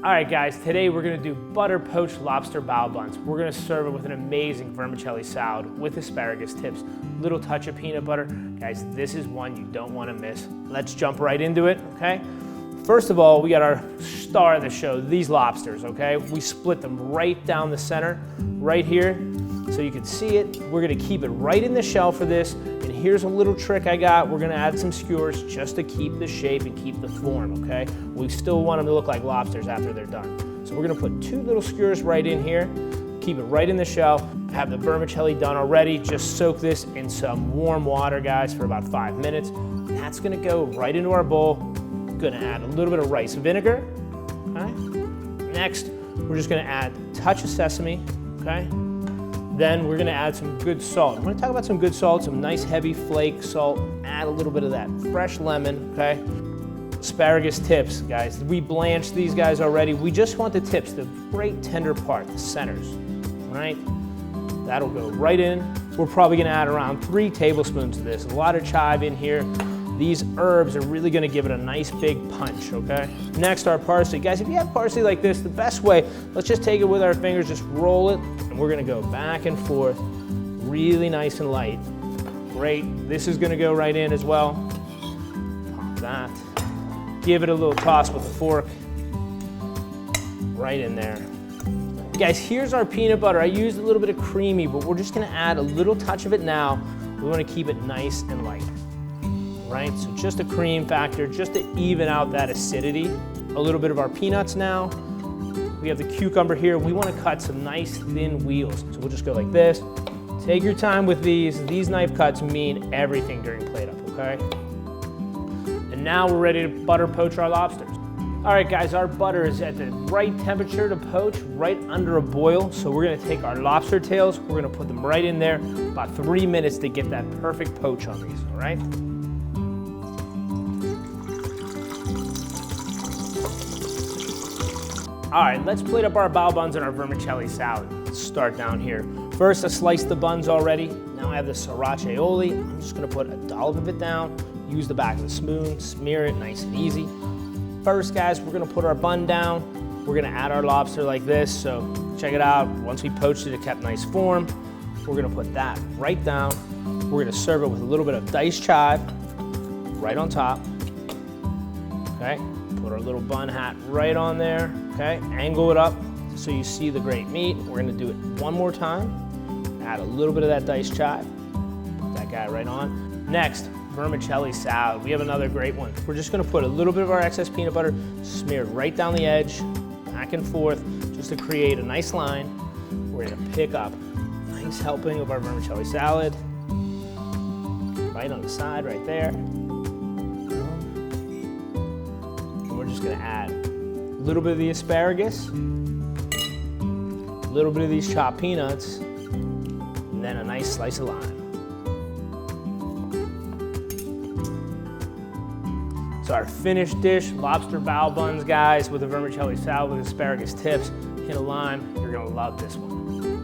All right guys, today we're gonna do butter poached lobster bao buns. We're gonna serve it with an amazing vermicelli salad with asparagus tips, little touch of peanut butter. Guys, this is one you don't wanna miss. Let's jump right into it, okay? First of all, we got our star of the show, these lobsters, okay? We split them right down the center, right here, so you can see it. We're gonna keep it right in the shell for this, and here's a little trick I got. We're gonna add some skewers just to keep the shape and keep the form, okay? We still want them to look like lobsters after they're done. So we're gonna put 2 little skewers right in here, keep it right in the shell, have the vermicelli done already. Just soak this in some warm water, guys, for about 5 minutes. That's gonna go right into our bowl. Gonna add a little bit of rice vinegar, okay? Next, we're just gonna add a touch of sesame, okay? Then we're gonna add some good salt. I'm gonna talk about some good salt, some nice heavy flake salt. Add a little bit of that fresh lemon, okay? Asparagus tips, guys. We blanched these guys already. We just want the tips, the great tender part, the centers, all right? That'll go right in. We're probably gonna add around 3 tablespoons of this. A lot of chive in here. These herbs are really gonna give it a nice big punch, okay? Next, our parsley. Guys, if you have parsley like this, the best way, let's just take it with our fingers, just roll it, and we're gonna go back and forth, really nice and light. Great, this is gonna go right in as well. Pop that. Give it a little toss with a fork. Right in there. Guys, here's our peanut butter. I used a little bit of creamy, but we're just gonna add a little touch of it now. We wanna keep it nice and light. Right, so just a cream factor, just to even out that acidity. A little bit of our peanuts now. We have the cucumber here. We want to cut some nice thin wheels. So we'll just go like this. Take your time with these. These knife cuts mean everything during plate up, okay? And now we're ready to butter poach our lobsters. All right, guys, our butter is at the right temperature to poach, right under a boil. So we're gonna take our lobster tails, we're gonna put them right in there, about 3 minutes to get that perfect poach on these, all right? All right, let's plate up our bao buns and our vermicelli salad. Let's start down here. First, I sliced the buns already. Now I have the sriracha aioli. I'm just gonna put a dollop of it down, use the back of the spoon, smear it nice and easy. First, guys, we're gonna put our bun down. We're gonna add our lobster like this, so check it out. Once we poached it, it kept nice form. We're gonna put that right down. We're gonna serve it with a little bit of diced chive right on top, okay? Put our little bun hat right on there, okay? Angle it up so you see the great meat. We're gonna do it one more time. Add a little bit of that diced chive. Put that guy right on. Next, vermicelli salad. We have another great one. We're just gonna put a little bit of our excess peanut butter smeared right down the edge, back and forth, just to create a nice line. We're gonna pick up a nice helping of our vermicelli salad. Right on the side, right there. We're just gonna add a little bit of the asparagus, a little bit of these chopped peanuts, and then a nice slice of lime. So our finished dish, lobster bao buns, guys, with a vermicelli salad with asparagus tips, hint of lime. You're gonna love this one.